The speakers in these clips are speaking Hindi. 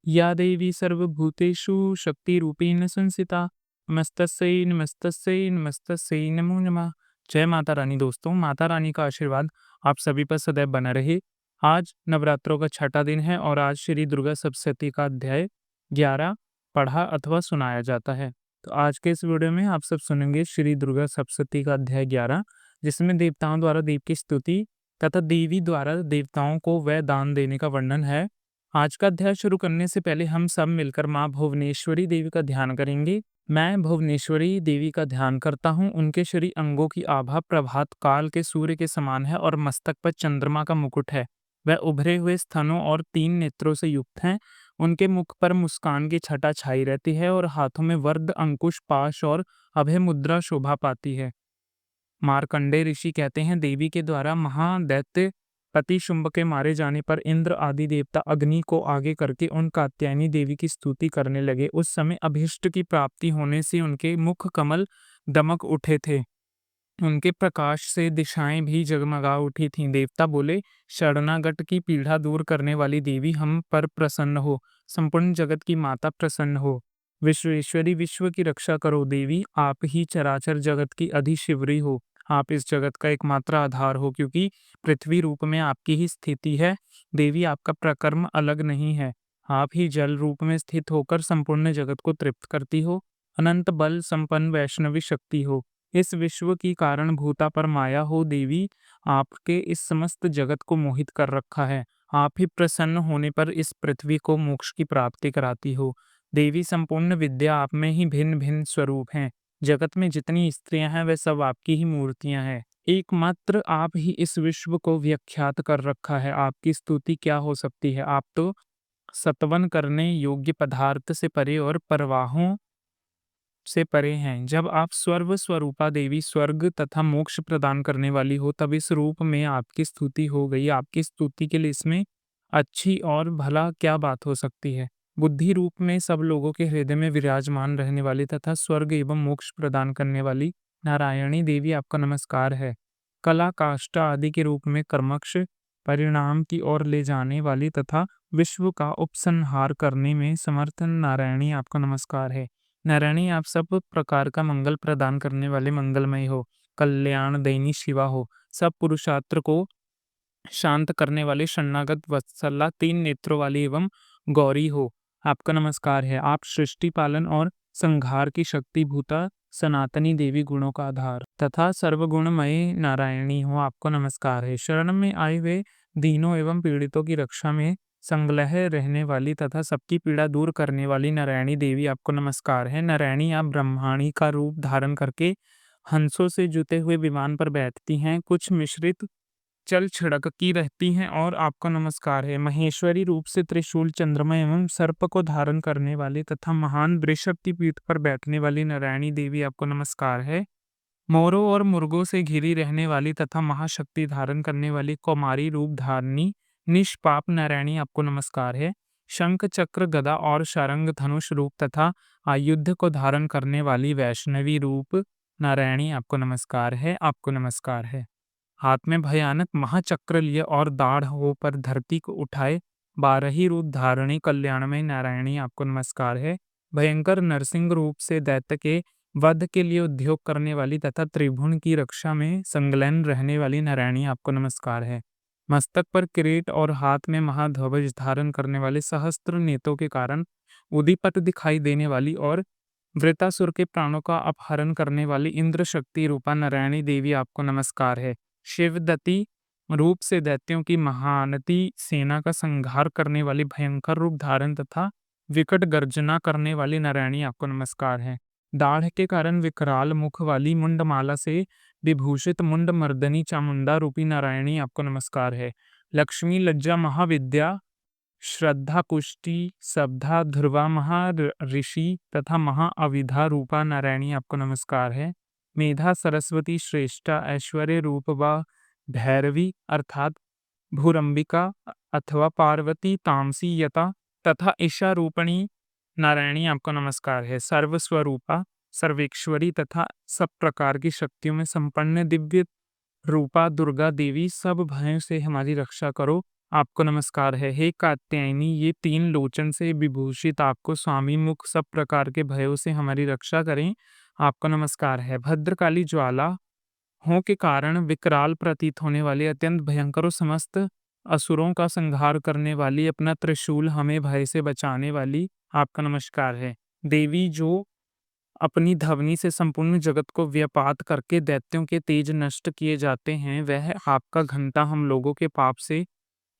या देवी सर्वभूतेषु शक्तिरूपेण संस्थिता। नमस्तस्यै नमस्तस्यै नमस्तस्यै नमो नमः। जय माता रानी। दोस्तों, माता रानी का आशीर्वाद आप सभी पर सदैव बना रहे। आज नवरात्रों का छठा दिन है और आज श्री दुर्गा सप्तशती का अध्याय 11 पढ़ा अथवा सुनाया जाता है। तो आज के इस वीडियो में आप सब सुनेंगे श्री दुर्गा सप्तशती का अध्याय 11, जिसमें देवताओं द्वारा देव की स्तुति तथा देवी द्वारा देवताओं को वह दान देने का वर्णन है। आज का अध्याय शुरू करने से पहले हम सब मिलकर माँ भुवनेश्वरी देवी का ध्यान करेंगे। मैं भुवनेश्वरी देवी का ध्यान करता हूँ। उनके शरीर अंगों की आभा प्रभात काल के सूर्य के समान है और मस्तक पर चंद्रमा का मुकुट है। वह उभरे हुए स्तनों और 3 नेत्रों से युक्त हैं। उनके मुख पर मुस्कान की छटा छाई रहती है और हाथों में वरद, अंकुश, पाश और अभय मुद्रा शोभा पाती है। मार्कंडेय ऋषि कहते हैं, देवी के द्वारा महादैत्य पति शुंभ के मारे जाने पर इंद्र आदि देवता अग्नि को आगे करके उन कात्यायनी देवी की स्तुति करने लगे। उस समय अभीष्ट की प्राप्ति होने से उनके मुख कमल दमक उठे थे। उनके प्रकाश से दिशाएं भी जगमगा उठी थीं। देवता बोले, शरणागत की पीड़ा दूर करने वाली देवी हम पर प्रसन्न हो। संपूर्ण जगत की माता प्रसन्न हो। विश्वेश्वरी, विश्व की रक्षा करो। देवी, आप ही चराचर जगत की अधिशिवरी हो। आप इस जगत का एकमात्र आधार हो, क्योंकि पृथ्वी रूप में आपकी ही स्थिति है। देवी, आपका प्रकर्म अलग नहीं है। आप ही जल रूप में स्थित होकर संपूर्ण जगत को तृप्त करती हो। अनंत बल संपन्न वैष्णवी शक्ति हो। इस विश्व की कारण भूता पर माया हो। देवी, आपके इस समस्त जगत को मोहित कर रखा है। आप ही प्रसन्न होने पर इस पृथ्वी को मोक्ष की प्राप्ति कराती हो। देवी, संपूर्ण विद्या आप में ही भिन्न भिन्न स्वरूप हैं। जगत में जितनी स्त्रियां हैं वह सब आपकी ही मूर्तियां हैं। एकमात्र आप ही इस विश्व को व्याख्यात कर रखा है। आपकी स्तुति क्या हो सकती है। आप तो सत्वन करने योग्य पदार्थ से परे और परवाहों से परे हैं। जब आप सर्व स्वरूपा देवी, स्वर्ग तथा मोक्ष प्रदान करने वाली हो, तब इस रूप में आपकी स्तुति हो गई। आपकी स्तुति के लिए इसमें अच्छी और भला क्या बात हो सकती है। बुद्धि रूप में सब लोगों के हृदय में विराजमान रहने वाली तथा स्वर्ग एवं मोक्ष प्रदान करने वाली नारायणी देवी, आपका नमस्कार है। कला, काष्ठा आदि के रूप में कर्मक्ष परिणाम की ओर ले जाने वाली तथा विश्व का उपसंहार करने में समर्थ नारायणी, आपका नमस्कार है। नारायणी, आप सब प्रकार का मंगल प्रदान करने वाले मंगलमय हो। कल्याण दैनी शिवा हो। सब पुरुषार्थ को शांत करने वाले शरणागत वत्सला, 3 नेत्रों वाली एवं गौरी हो। आपका नमस्कार है। आप सृष्टि पालन और संहार की शक्ति भूता सनातनी देवी, गुणों का आधार तथा सर्वगुणमय नारायणी हो। आपको नमस्कार है। शरण में आए हुए दीनों एवं पीड़ितों की रक्षा में संलग्न रहने वाली तथा सबकी पीड़ा दूर करने वाली नारायणी देवी, आपको नमस्कार है। नारायणी, आप ब्रह्माणी का रूप धारण करके हंसों से जुते हुए विमान पर बैठती हैं। कुछ मिश्रित चल छिड़कती रहती हैं और आपको नमस्कार है। महेश्वरी रूप से त्रिशूल, चंद्रमा एवं सर्प को धारण करने वाली तथा महान वृषभ की पीठ पर बैठने वाली नारायणी देवी, आपको नमस्कार है। मोरों और मुर्गों से घिरी रहने वाली तथा महाशक्ति धारण करने वाली कौमारी रूप धारणी निष्पाप नारायणी, आपको नमस्कार है। शंख, चक्र, गदा और शारंग धनुष रूप तथा आयुध को धारण करने वाली वैष्णवी रूप नारायणी, आपको नमस्कार है। आपको नमस्कार है। हाथ में भयानक महाचक्र लिए और दाढ़ हो पर धरती को उठाए 12 रूप धारणी कल्याणमय नारायणी, आपको नमस्कार है। भयंकर नरसिंह रूप से दैत्य के वध के लिए उद्योग करने वाली तथा त्रिभुवन की रक्षा में संलग्न रहने वाली नारायणी, आपको नमस्कार है। मस्तक पर किरीट और हाथ में महाध्वज धारण करने वाले सहस्त्र नेत्रों के कारण उदीपट दिखाई देने वाली और वृतासुर के प्राणों का अपहरण करने वाली इंद्र शक्ति रूपा नारायणी देवी, आपको नमस्कार है। शिवदत्ती रूप से दैत्यों की महानती सेना का संहार करने वाली भयंकर रूप धारण तथा विकट गर्जना करने वाली नारायणी, आपको नमस्कार है। दाढ़ के कारण विकराल मुख वाली मुंडमाला से विभूषित मुंड मर्दनी चामुंडा रूपी नारायणी, आपको नमस्कार है। लक्ष्मी, लज्जा, महाविद्या, श्रद्धा, पुष्टि, सब्धा, ध्रुवा, ऋषि तथा महाअविधा रूपा नारायणी, आपको नमस्कार है। मेधा, सरस्वती, श्रेष्ठा, ऐश्वर्य रूप व भैरवी अर्थात भूरंबिका अथवा पार्वती, तामसी, यता तथा ईशा रूपणी नारायणी, आपको नमस्कार है। सर्वस्वरूपा, सर्वेश्वरी तथा सब प्रकार की शक्तियों में संपन्न दिव्य रूपा दुर्गा देवी, सब भयों से हमारी रक्षा करो। आपको नमस्कार है। हे कात्यायनी, ये 3 लोचन से विभूषित आपको स्वामी मुख सब प्रकार के भयों से हमारी रक्षा करें, आपको नमस्कार है। भद्रकाली ज्वाला हों के कारण विकराल प्रतीत होने वाली अत्यंत भयंकर और समस्त असुरों का संहार करने वाली अपना त्रिशूल हमें भय से बचाने वाली, आपका नमस्कार है। देवी जो अपनी ध्वनि से संपूर्ण जगत को व्यापात करके दैत्यों के तेज नष्ट किए जाते हैं, वह आपका घंटा हम लोगों के पाप से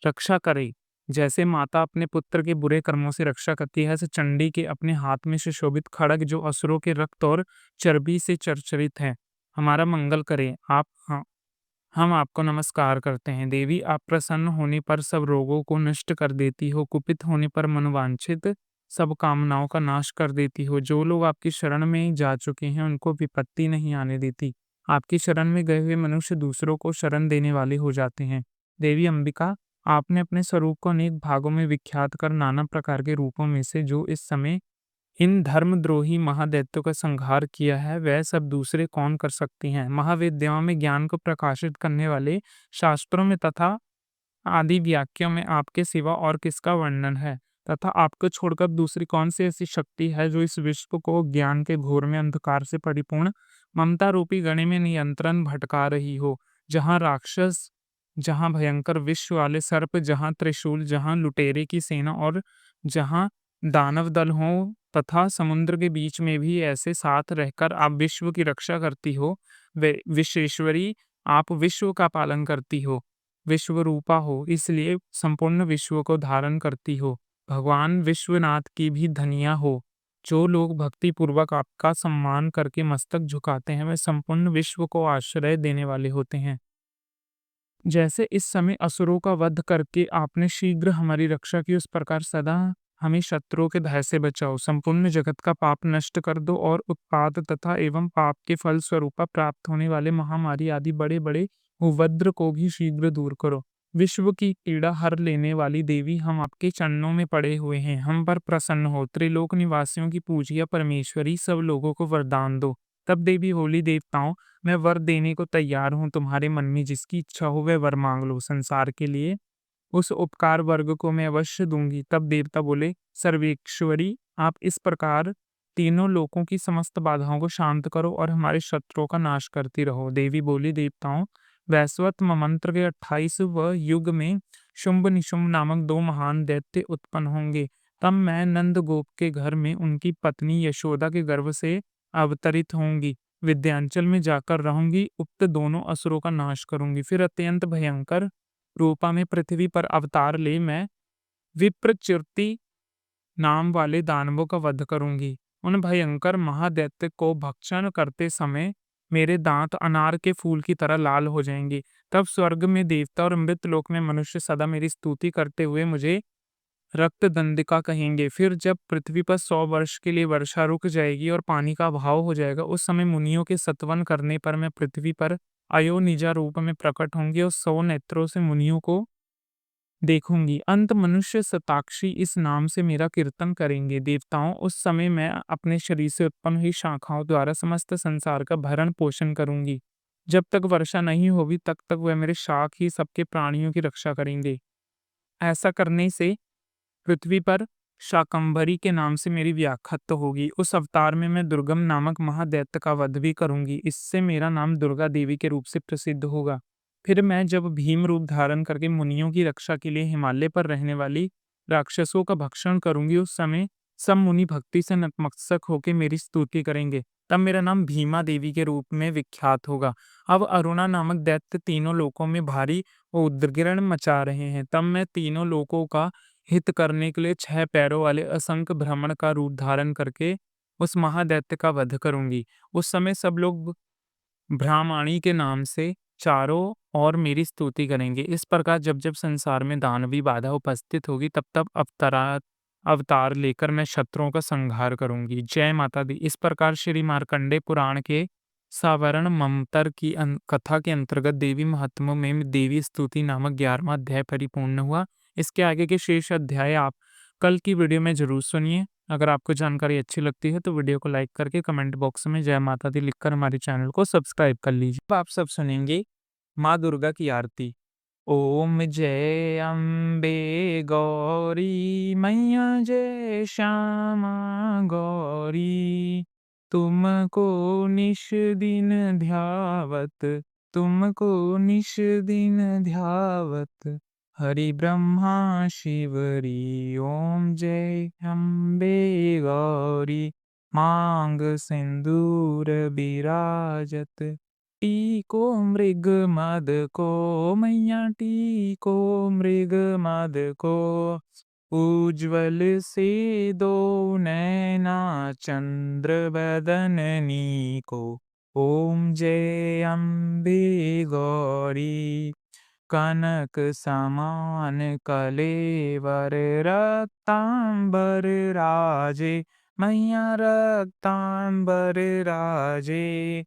रक्षा करे। जैसे माता अपने पुत्र के बुरे कर्मों से रक्षा करती है, ऐसे चंडी के अपने हाथ में सुशोभित खड्ग जो असुरों के रक्त और चर्बी से चर्चित है, हमारा मंगल करे। हम आपको नमस्कार करते हैं। देवी, आप प्रसन्न होने पर सब रोगों को नष्ट कर देती हो, कुपित होने पर मनोवांछित सब कामनाओं का नाश कर देती हो। जो लोग आपकी शरण में जा चुके हैं उनको विपत्ति नहीं आने देती। आपकी शरण में गए हुए मनुष्य दूसरों को शरण देने वाले हो जाते हैं। देवी अंबिका, आपने अपने स्वरूप को अनेक भागों में विख्यात कर नाना प्रकार के रूपों में से जो इस समय इन धर्मद्रोही महादैत्यों का संहार किया है, वह सब दूसरे कौन कर सकती हैं। महाविद्याओं में ज्ञान को प्रकाशित करने वाले शास्त्रों में तथा आदि वाक्यों में आपके सिवा और किसका वर्णन है, तथा आपको छोड़कर दूसरी कौन सी ऐसी शक्ति है जो इस विश्व को ज्ञान के घोर में अंधकार से परिपूर्ण ममता रूपी गणे में नियंत्रण भटका रही हो। जहाँ राक्षस, जहाँ भयंकर विश्व वाले सर्प, जहाँ त्रिशूल, जहाँ लुटेरे की सेना और जहाँ दानव दल हो, तथा समुद्र के बीच में भी ऐसे साथ रहकर आप विश्व की रक्षा करती हो। वे विश्वेश्वरी, आप विश्व का पालन करती हो, विश्वरूपा हो, इसलिए संपूर्ण विश्व को धारण करती हो। भगवान विश्वनाथ की भी धनिया हो। जो लोग भक्ति पूर्वक आपका सम्मान करके मस्तक झुकाते हैं, वे संपूर्ण विश्व को आश्रय देने वाले होते हैं। जैसे इस समय असुरों का वध करके आपने शीघ्र हमारी रक्षा की, उस प्रकार सदा हमें शत्रुओं के भय से बचाओ। संपूर्ण जगत का पाप नष्ट कर दो और उत्पात तथा एवं पाप के फल स्वरूप प्राप्त होने वाले महामारी आदि बड़े बड़े उपद्रव को भी शीघ्र दूर करो। विश्व की पीड़ा हर लेने वाली देवी, हम आपके चरणों में पड़े हुए हैं, हम पर प्रसन्न हो। त्रिलोक निवासियों की पूजिया परमेश्वरी, सब लोगों को वरदान दो। तब देवी बोली, देवताओं, मैं वर देने को तैयार हूँ। तुम्हारे मन में जिसकी इच्छा हो वह वर मांग लो। संसार के लिए उस उपकार वर्ग को मैं अवश्य दूंगी। तब देवता बोले, सर्वेश्वरी, आप इस प्रकार तीनों लोकों की समस्त बाधाओं को शांत करो और हमारे शत्रुओं का नाश करती रहो। देवी बोली, देवताओं, वैश्वत मंत्र के 28वें युग में शुंभ निशुंभ नामक 2 महान दैत्य उत्पन्न होंगे। तब मैं नंद गोप के घर में उनकी पत्नी यशोदा के गर्भ से अवतरित होंगी। विद्यांचल में जाकर रहूंगी, उक्त दोनों असुरों का नाश करूंगी। फिर अत्यंत भयंकर रूपा में पृथ्वी पर अवतार ले मैं विप्रचिरति नाम वाले दानवों का वध करूंगी। उन भयंकर महादैत्य को भक्षण करते समय मेरे दांत अनार के फूल की तरह लाल हो जाएंगे। तब स्वर्ग में देवता और मृत लोक में मनुष्य सदा मेरी स्तुति करते हुए मुझे रक्त दंडिका कहेंगे। फिर जब पृथ्वी पर 100 वर्ष के लिए वर्षा रुक जाएगी और पानी का अभाव हो जाएगा, उस समय मुनियों के सत्वन करने पर मैं पृथ्वी पर अयोनिजा रूप में प्रकट होंगी और 100 नेत्रों से मुनियों को देखूंगी। अंत मनुष्य शताक्षी इस नाम से मेरा कीर्तन करेंगे। देवताओं, उस समय मैं अपने शरीर से उत्पन्न हुई शाखाओं द्वारा समस्त संसार का भरण पोषण करूंगी। जब तक वर्षा नहीं होगी तब तक वह मेरे शाख ही सबके प्राणियों की रक्षा करेंगे। ऐसा करने से पृथ्वी पर शाकंभरी के नाम से मेरी व्याख्यात होगी। उस अवतार में मैं दुर्गम नामक महादैत्य का वध भी करूंगी। इससे मेरा नाम दुर्गा देवी के रूप से प्रसिद्ध होगा। फिर मैं जब भीम रूप धारण करके मुनियों की रक्षा के लिए हिमालय पर रहने वाली राक्षसों का भक्षण करूंगी, उस समय सब मुनि भक्ति से नतमस्तक होकर मेरी स्तुति करेंगे। तब मेरा नाम भीमा देवी के रूप में विख्यात होगा। अब अरुणा नामक दैत्य तीनों लोकों में भारी उद्गिरण मचा रहे हैं। तब मैं तीनों लोकों का हित करने के लिए 6 पैरों वाले असंख्य ब्राह्मण का रूप धारण करके उस महादैत्य का वध करूंगी। उस समय सब लोग ब्राह्मणी के नाम से चारों ओर मेरी स्तुति करेंगे। इस प्रकार जब जब संसार में दानवी बाधा उपस्थित होगी, तब तब अवतार लेकर मैं शत्रुओं का संहार करूंगी। जय माता दी। इस प्रकार श्री मार्कंडेय पुराण के सावरण ममतर की कथा के अंतर्गत देवी महात्म्यों में देवी स्तुति नामक 11वां अध्याय परिपूर्ण हुआ। इसके आगे के शेष अध्याय आप कल की वीडियो में जरूर सुनिए। अगर आपको जानकारी अच्छी लगती है तो वीडियो को लाइक करके कमेंट बॉक्स में जय माता दी लिखकर हमारे चैनल को सब्सक्राइब कर लीजिए। अब आप सब सुनेंगे माँ दुर्गा की आरती। ओम जय अम्बे गौरी मैया जय श्यामा गौरी। तुमको निश दिन ध्यावत, तुमको निश दिन ध्यावत, हरि ब्रह्मा शिवरी। ओम जय अम्बे गौरी मांग सिंदूर बिराजत। टीको मृग मद को मैया टीको मृग मद को, उज्ज्वल से दो नैना चंद्र बदननी को। ओम जय अम्बे गौरी कनक समान कलेवर रक्तांबर राजे, मैया रक्तांबर राजे।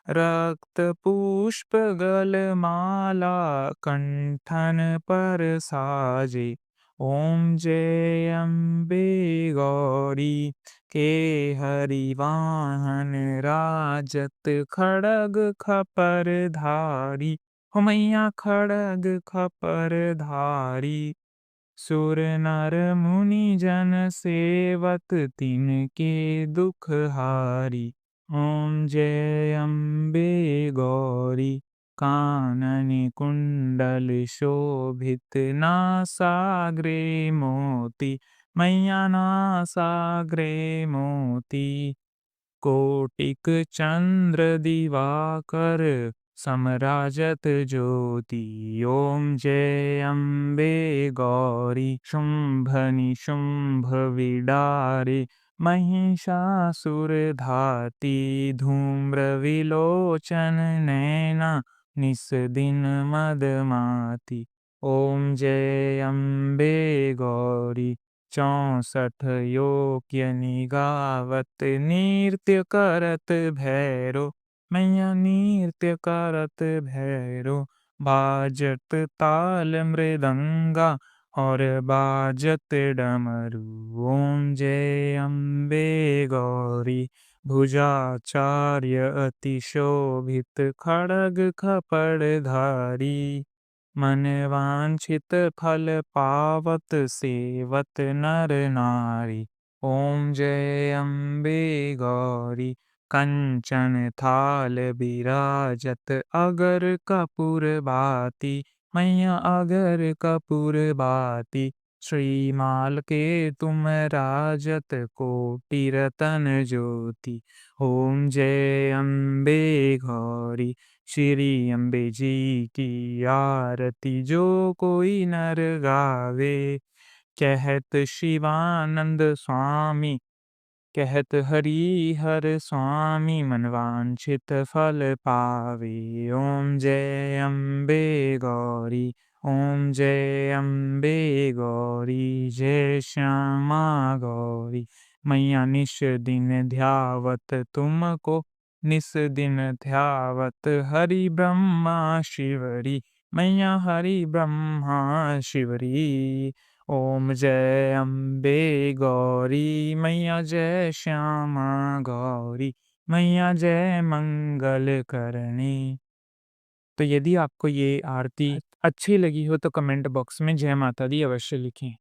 रक्त पुष्प गलमाला कंठन पर साजे। ओम जय अम्बे गौरी के हरिवाहन राजत, खड़ग खपर धारी हो मैया खड़ग खपर धारी। सुर नर मुनि जन सेवत तिनके दुख हारी। ओम जय अम्बे गौरी कानन कुंडल शोभित, नासाग्रे मोती मैया नासाग्रे मोती। कोटिक चंद्र दिवाकर समराजत ज्योति। ओम जय अम्बे गौरी शुंभ निशुंभ विडारे, महिषासुर धाती धूम्र विलोचन नैना निस दिन मदमाती। ओम जय अम्बे गौरी 64 योग्य निगावत, नृत्य करत भैरो मैया नृत्य करत भैरो। बाजत ताल मृदंगा और बाजत डमरू। ओम जय अम्बे गौरी भुजाचार्य अति शोभित, खड़ग खपड़ धारी। मन वांछित फल पावत सेवत नर नारी। ओम जय अम्बे गौरी कंचन थाल बिराजत, अगर कपूर बाती मैया अगर कपूर बाती। श्रीमाल के तुम राजत कोटि रतन ज्योति। ओम जय अम्बे गौरी श्री अम्बे जी की आरती जो कोई नर गावे। कहत शिवानंद स्वामी कहत हरि हर स्वामी, मनवांछित फल पावे। ओम जय अम्बे गौरी ओम जय अम्बे गौरी जय श्यामा गौरी। मैया निश दिन ध्यावत तुमको, निस दिन ध्यावत हरि ब्रह्मा शिवरी। मैया हरि ब्रह्मा शिवरी। ओम जय अम्बे गौरी मैया जय श्यामा गौरी, मैया जय मंगल करणी। तो यदि आपको ये आरती अच्छी लगी हो तो कमेंट बॉक्स में जय माता दी अवश्य लिखें।